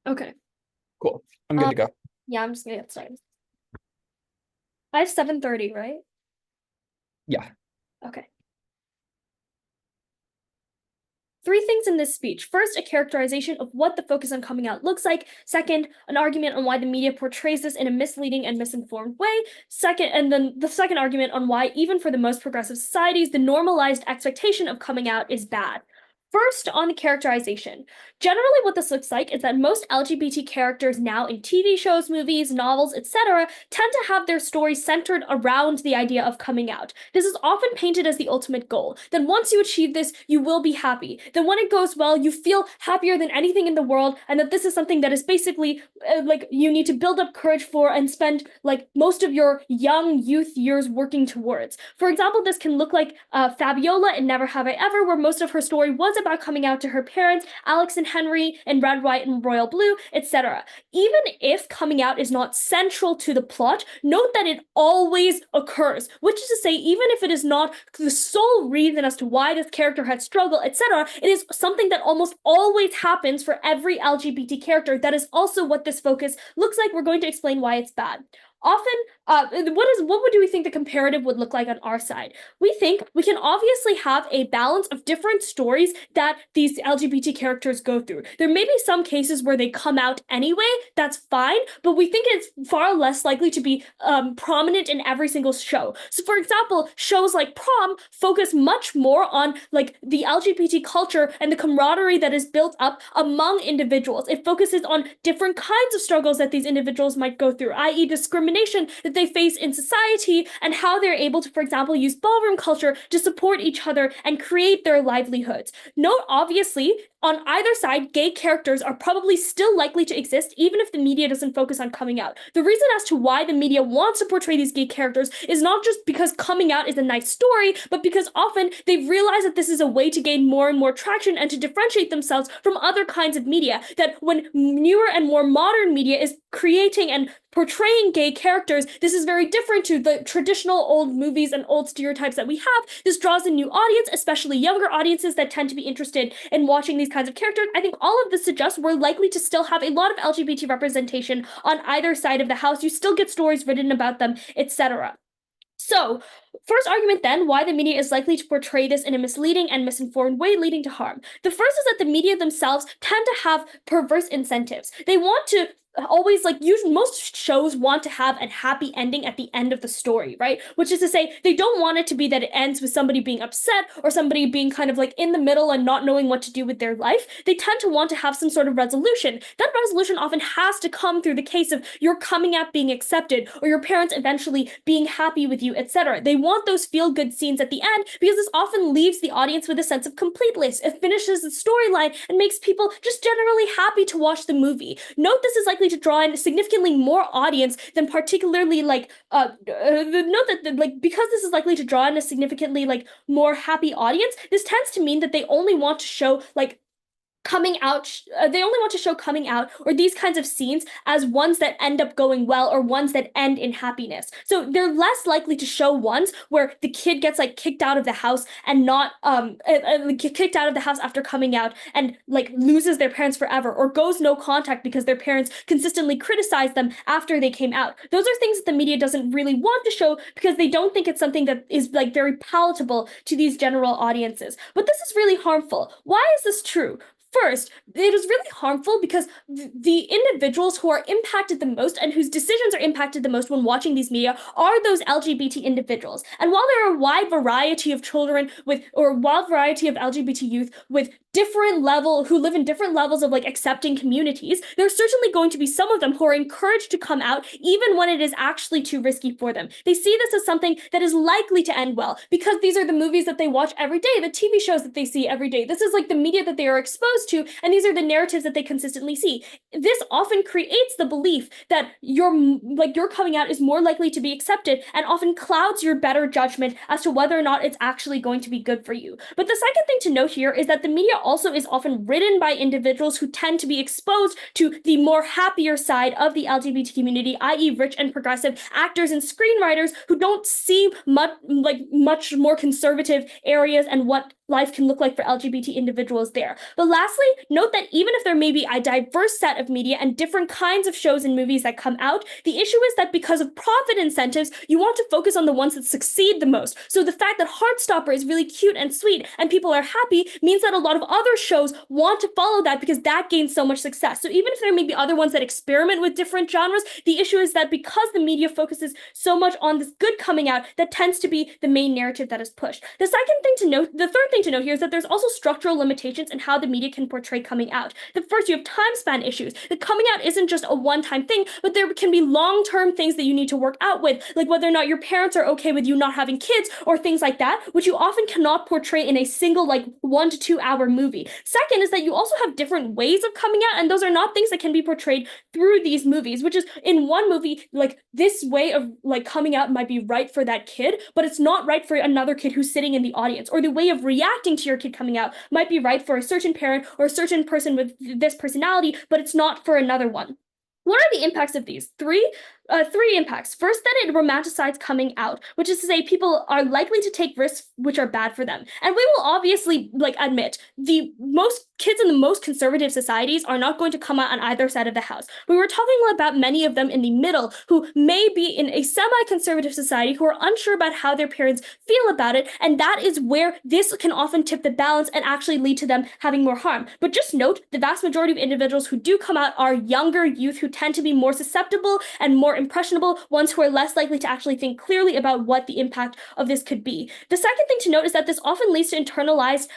Okay. Cool. I'm good Um, to go. yeah, I'm just gonna get started. I have 7:30, right? Yeah. Okay. Three things in this speech. First, a characterization of what the focus on coming out looks like. Second, an argument on why the media portrays this in a misleading and misinformed way. Second, and then the second argument on why, even for the most progressive societies, the normalized expectation of coming out is bad. First, on the characterization. Generally, what this looks like is that most LGBT characters now in TV shows, movies, novels, etc., tend to have their stories centered around the idea of coming out. This is often painted as the ultimate goal. Then once you achieve this, you will be happy. Then when it goes well, you feel happier than anything in the world, and that this is something that is basically like you need to build up courage for and spend like most of your young youth years working towards. For example, this can look like Fabiola in Never Have I Ever, where most of her story was about coming out to her parents, Alex and Henry in Red, White, and Royal Blue, etc. Even if coming out is not central to the plot, note that it always occurs, which is to say, even if it is not the sole reason as to why this character had struggled, etc., it is something that almost always happens for every LGBT character. That is also what this focus looks like. We're going to explain why it's bad. Often, what do we think the comparative would look like on our side? We think we can obviously have a balance of different stories that these LGBT characters go through. There may be some cases where they come out anyway, that's fine, but we think it's far less likely to be prominent in every single show. So for example, shows like Prom focus much more on like the LGBT culture and the camaraderie that is built up among individuals. It focuses on different kinds of struggles that these individuals might go through, i.e. discrimination that they face in society and how they're able to, for example, use ballroom culture to support each other and create their livelihoods. Note, obviously, on either side, gay characters are probably still likely to exist, even if the media doesn't focus on coming out. The reason as to why the media wants to portray these gay characters is not just because coming out is a nice story, but because often they've realized that this is a way to gain more and more traction and to differentiate themselves from other kinds of media. That when newer and more modern media is creating and portraying gay characters, this is very different to the traditional old movies and old stereotypes that we have. This draws a new audience, especially younger audiences that tend to be interested in watching these kinds of characters. I think all of this suggests we're likely to still have a lot of LGBT representation on either side of the house. You still get stories written about them, etc. So, first argument then, why the media is likely to portray this in a misleading and misinformed way, leading to harm. The first is that the media themselves tend to have perverse incentives. They want to always like usually most shows want to have a happy ending at the end of the story, right? Which is to say they don't want it to be that it ends with somebody being upset or somebody being kind of like in the middle and not knowing what to do with their life. They tend to want to have some sort of resolution. That resolution often has to come through the case of your coming out being accepted or your parents eventually being happy with you, etc. They want those feel-good scenes at the end because this often leaves the audience with a sense of completeness. It finishes the storyline and makes people just generally happy to watch the movie. Note this is likely to draw in significantly more audience than particularly like note that like because this is likely to draw in a significantly like more happy audience, this tends to mean that they only want to show like coming out they only want to show coming out or these kinds of scenes as ones that end up going well or ones that end in happiness. So they're less likely to show ones where the kid gets like kicked out of the house and not kicked out of the house after coming out and like loses their parents forever or goes no contact because their parents consistently criticize them after they came out. Those are things that the media doesn't really want to show because they don't think it's something that is like very palatable to these general audiences. But this is really harmful. Why is this true? First, it is really harmful because the individuals who are impacted the most and whose decisions are impacted the most when watching these media are those LGBT individuals. And while there are a wide variety of children with, or a wide variety of LGBT youth with different level, who live in different levels of like accepting communities, there's certainly going to be some of them who are encouraged to come out even when it is actually too risky for them. They see this as something that is likely to end well because these are the movies that they watch every day, the TV shows that they see every day. This is like the media that they are exposed to, and these are the narratives that they consistently see. This often creates the belief that your coming out is more likely to be accepted and often clouds your better judgment as to whether or not it's actually going to be good for you. But the second thing to note here is that the media also is often written by individuals who tend to be exposed to the more happier side of the LGBT community, i.e. rich and progressive actors and screenwriters who don't see much more conservative areas and what life can look like for LGBT individuals there. But lastly, note that even if there may be a diverse set of media and different kinds of shows and movies that come out, the issue is that because of profit incentives, you want to focus on the ones that succeed the most. So the fact that Heartstopper is really cute and sweet and people are happy means that a lot of other shows want to follow that because that gains so much success. So even if there may be other ones that experiment with different genres, the issue is that because the media focuses so much on this good coming out, that tends to be the main narrative that is pushed. The third thing to note here is that there's also structural limitations in how the media can portray coming out. The first, you have time span issues. The coming out isn't just a one-time thing, but there can be long-term things that you need to work out with, like whether or not your parents are okay with you not having kids or things like that, which you often cannot portray in a single 1 to 2 hour movie. Second is that you also have different ways of coming out, and those are not things that can be portrayed through these movies, which is in one movie, this way of coming out might be right for that kid, but it's not right for another kid who's sitting in the audience, or the way of reacting to your kid coming out might be right for a certain parent or a certain person with this personality, but it's not for another one. What are the impacts of these? Three impacts. First, that it romanticizes coming out, which is to say people are likely to take risks which are bad for them. And we will obviously admit the most kids in the most conservative societies are not going to come out on either side of the house. We were talking about many of them in the middle who may be in a semi-conservative society who are unsure about how their parents feel about it, and that is where this can often tip the balance and actually lead to them having more harm. But just note, the vast majority of individuals who do come out are younger youth who tend to be more susceptible and more impressionable, ones who are less likely to actually think clearly about what the impact of this could be. The second thing to note is that this often leads to internalized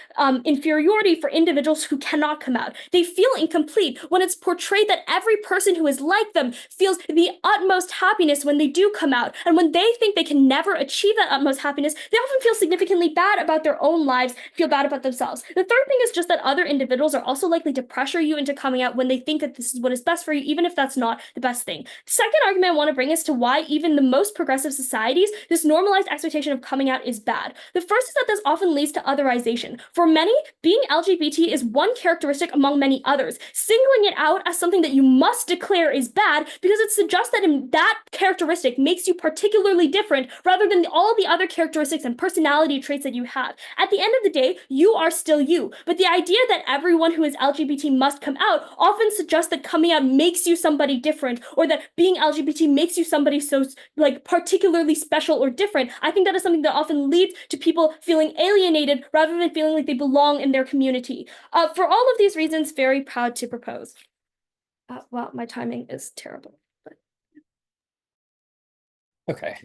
inferiority for individuals who cannot come out. They feel incomplete when it's portrayed that every person who is like them feels the utmost happiness when they do come out, and when they think they can never achieve that utmost happiness, they often feel significantly bad about their own lives, feel bad about themselves. The third thing is just that other individuals are also likely to pressure you into coming out when they think that this is what is best for you, even if that's not the best thing. The second argument I want to bring as to why even the most progressive societies, this normalized expectation of coming out is bad. The first is that this often leads to otherization. For many, being LGBT is one characteristic among many others. Singling it out as something that you must declare is bad because it suggests that that characteristic makes you particularly different rather than all the other characteristics and personality traits that you have. At the end of the day, you are still you. But the idea that everyone who is LGBT must come out often suggests that coming out makes you somebody different, or that being LGBT makes you somebody so particularly special or different. I think that is something that often leads to people feeling alienated rather than feeling like they belong in their community. For all of these reasons, very proud to propose. Wow, my timing is terrible. Okay.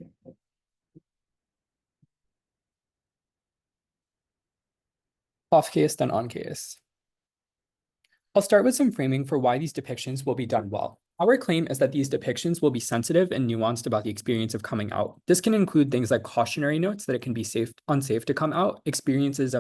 Off case, then on case. I'll start with some framing for why these depictions will be done well. Our claim is that these depictions will be sensitive and nuanced about the experience of coming out. This can include things like cautionary notes that it can be unsafe to come out, experiences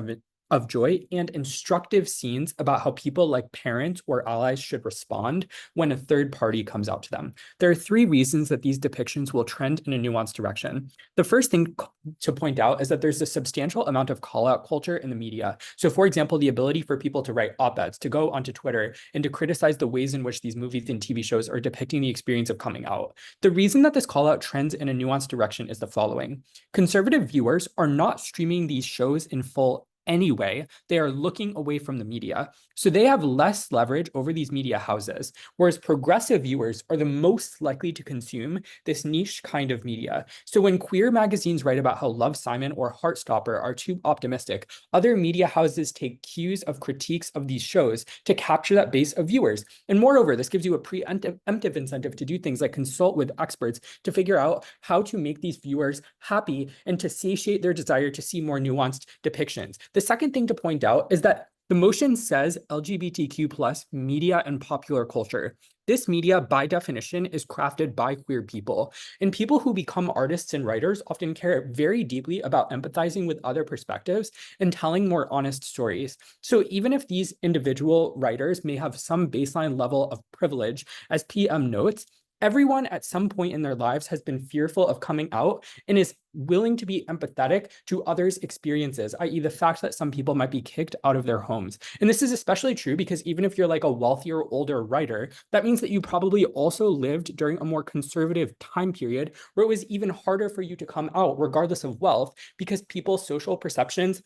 of joy, and instructive scenes about how people like parents or allies should respond when a third party comes out to them. There are 3 reasons that these depictions will trend in a nuanced direction. The first thing to point out is that there's a substantial amount of call-out culture in the media. So for example, the ability for people to write op-eds, to go onto Twitter, and to criticize the ways in which these movies and TV shows are depicting the experience of coming out. The reason that this call-out trends in a nuanced direction is the following. Conservative viewers are not streaming these shows in full anyway. They are looking away from the media. So they have less leverage over these media houses, whereas progressive viewers are the most likely to consume this niche kind of media. So when queer magazines write about how Love, Simon or Heartstopper are too optimistic, other media houses take cues of critiques of these shows to capture that base of viewers. And moreover, this gives you a preemptive incentive to do things like consult with experts to figure out how to make these viewers happy and to satiate their desire to see more nuanced depictions. The second thing to point out is that the motion says LGBTQ plus media and popular culture. This media, by definition, is crafted by queer people. And people who become artists and writers often care very deeply about empathizing with other perspectives and telling more honest stories. So even if these individual writers may have some baseline level of privilege, as PM notes, everyone at some point in their lives has been fearful of coming out and is willing to be empathetic to others' experiences, i.e. the fact that some people might be kicked out of their homes. And this is especially true because even if you're like a wealthier, older writer, that means that you probably also lived during a more conservative time period where it was even harder for you to come out regardless of wealth because people's social perceptions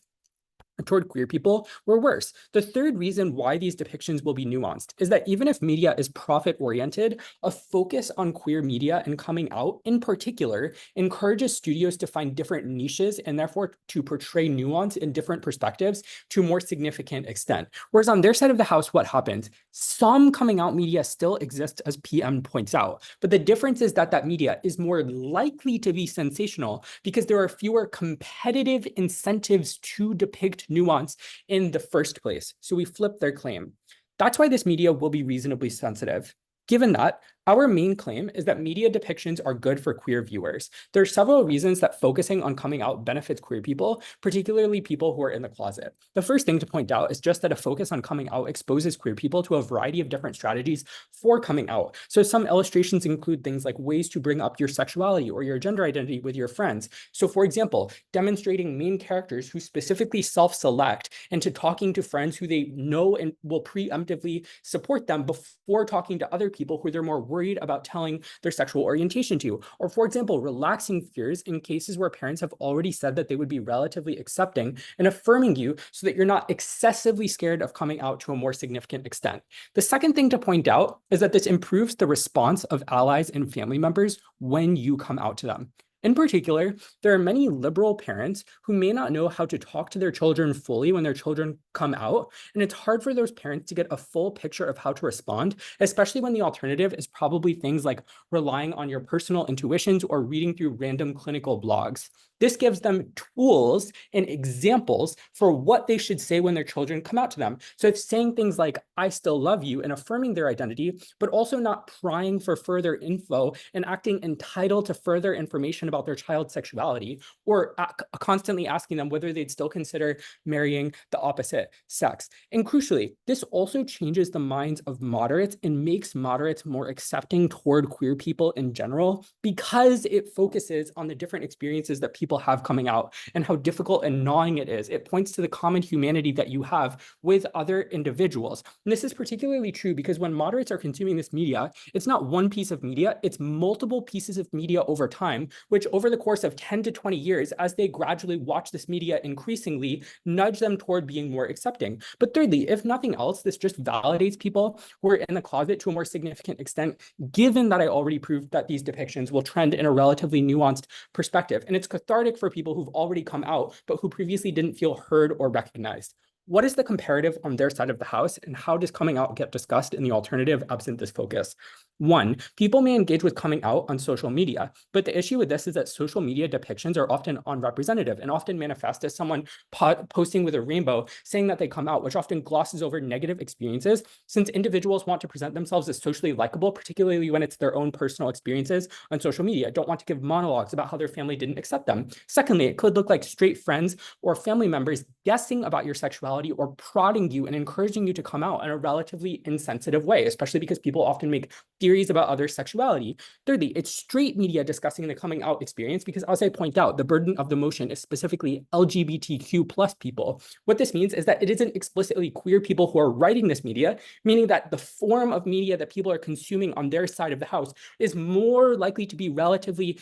toward queer people were worse. The third reason why these depictions will be nuanced is that even if media is profit-oriented, a focus on queer media and coming out in particular encourages studios to find different niches and therefore to portray nuance in different perspectives to a more significant extent. Whereas on their side of the house, what happens? Some coming out media still exists, as PM points out, but the difference is that that media is more likely to be sensational because there are fewer competitive incentives to depict nuance in the first place. So we flip their claim. That's why this media will be reasonably sensitive. Given that, our main claim is that media depictions are good for queer viewers. There are several reasons that focusing on coming out benefits queer people, particularly people who are in the closet. The first thing to point out is just that a focus on coming out exposes queer people to a variety of different strategies for coming out. So some illustrations include things like ways to bring up your sexuality or your gender identity with your friends. So for example, demonstrating main characters who specifically self-select into talking to friends who they know and will preemptively support them before talking to other people who they're more worried about telling their sexual orientation to. Or for example, relaxing fears in cases where parents have already said that they would be relatively accepting and affirming you so that you're not excessively scared of coming out to a more significant extent. The second thing to point out is that this improves the response of allies and family members when you come out to them. In particular, there are many liberal parents who may not know how to talk to their children fully when their children come out, and it's hard for those parents to get a full picture of how to respond, especially when the alternative is probably things like relying on your personal intuitions or reading through random clinical blogs. This gives them tools and examples for what they should say when their children come out to them. So it's saying things like, I still love you, and affirming their identity, but also not prying for further info and acting entitled to further information about their child's sexuality, or constantly asking them whether they'd still consider marrying the opposite sex. And crucially, this also changes the minds of moderates and makes moderates more accepting toward queer people in general, because it focuses on the different experiences that people have coming out and how difficult and gnawing it is. It points to the common humanity that you have with other individuals. And this is particularly true because when moderates are consuming this media, it's not one piece of media, it's multiple pieces of media over time, which over the course of 10 to 20 years, as they gradually watch this media increasingly, nudge them toward being more accepting. But thirdly, if nothing else, this just validates people who are in the closet to a more significant extent, given that I already proved that these depictions will trend in a relatively nuanced perspective. And it's cathartic for people who've already come out, but who previously didn't feel heard or recognized. What is the comparative on their side of the house, and how does coming out get discussed in the alternative absent this focus? One, people may engage with coming out on social media, but the issue with this is that social media depictions are often unrepresentative and often manifest as someone posting with a rainbow saying that they come out, which often glosses over negative experiences, since individuals want to present themselves as socially likable, particularly when it's their own personal experiences on social media, don't want to give monologues about how their family didn't accept them. Secondly, it could look like straight friends or family members guessing about your sexuality or prodding you and encouraging you to come out in a relatively insensitive way, especially because people often make theories about other sexuality. Thirdly, it's straight media discussing the coming out experience because, as I point out, the burden of the motion is specifically LGBTQ plus people. What this means is that it isn't explicitly queer people who are writing this media, meaning that the form of media that people are consuming on their side of the house is more likely to be relatively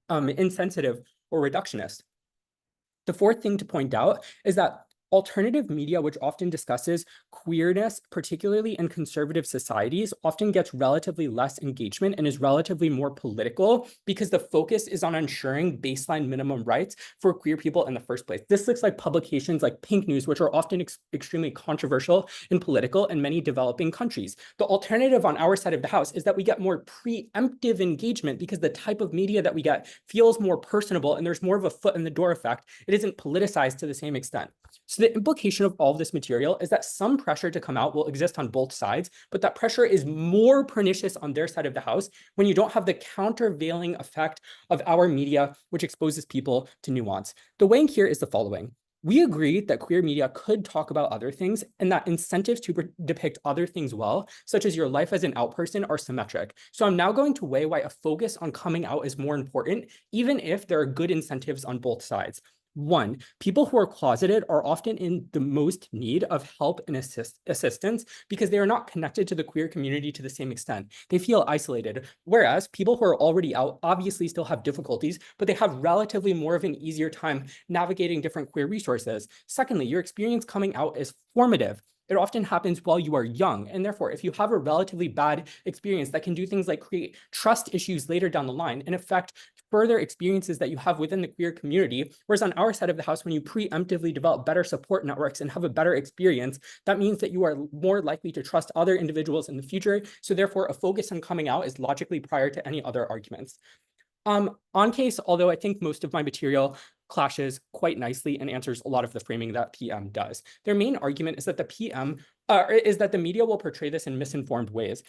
insensitive or reductionist. The fourth thing to point out is that alternative media, which often discusses queerness, particularly in conservative societies, often gets relatively less engagement and is relatively more political because the focus is on ensuring baseline minimum rights for queer people in the first place. This looks like publications like Pink News, which are often extremely controversial and political in many developing countries. The alternative on our side of the house is that we get more preemptive engagement because the type of media that we get feels more personable and there's more of a foot in the door effect. It isn't politicized to the same extent. So the implication of all of this material is that some pressure to come out will exist on both sides, but that pressure is more pernicious on their side of the house when you don't have the countervailing effect of our media, which exposes people to nuance. The weighing here is the following. We agree that queer media could talk about other things and that incentives to depict other things well, such as your life as an out person, are symmetric. So I'm now going to weigh why a focus on coming out is more important, even if there are good incentives on both sides. One, people who are closeted are often in the most need of help and assistance because they are not connected to the queer community to the same extent. They feel isolated, whereas people who are already out obviously still have difficulties, but they have relatively more of an easier time navigating different queer resources. Secondly, your experience coming out is formative. It often happens while you are young. And therefore, if you have a relatively bad experience that can do things like create trust issues later down the line and affect further experiences that you have within the queer community, whereas on our side of the house, when you preemptively develop better support networks and have a better experience, that means that you are more likely to trust other individuals in the future. So therefore, a focus on coming out is logically prior to any other arguments. On case, although I think most of my material clashes quite nicely and answers a lot of the framing that PM does. Their main argument is that the media will portray this in misinformed ways.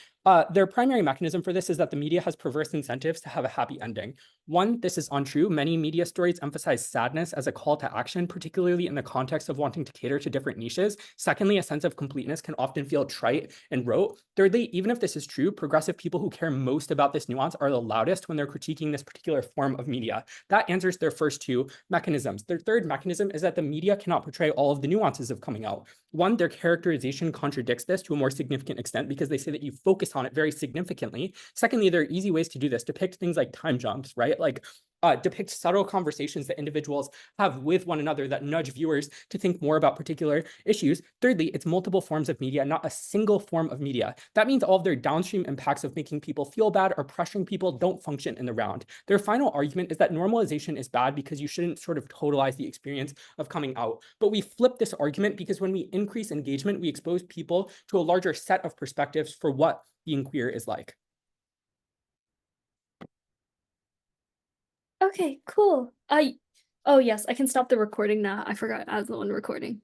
Their primary mechanism for this is that the media has perverse incentives to have a happy ending. One, this is untrue. Many media stories emphasize sadness as a call to action, particularly in the context of wanting to cater to different niches. Secondly, a sense of completeness can often feel trite and rote. Thirdly, even if this is true, progressive people who care most about this nuance are the loudest when they're critiquing this particular form of media. That answers their first two mechanisms. Their third mechanism is that the media cannot portray all of the nuances of coming out. One, their characterization contradicts this to a more significant extent because they say that you focus on it very significantly. Secondly, there are easy ways to do this. Depict things like time jumps, right? Like depict subtle conversations that individuals have with one another that nudge viewers to think more about particular issues. Thirdly, it's multiple forms of media, not a single form of media. That means all of their downstream impacts of making people feel bad or pressuring people don't function in the round. Their final argument is that normalization is bad because you shouldn't sort of totalize the experience of coming out. But we flip this argument because when we increase engagement, we expose people to a larger set of perspectives for what being queer is like. Okay, cool. Oh yes, I can stop the recording now. I forgot I was the one recording.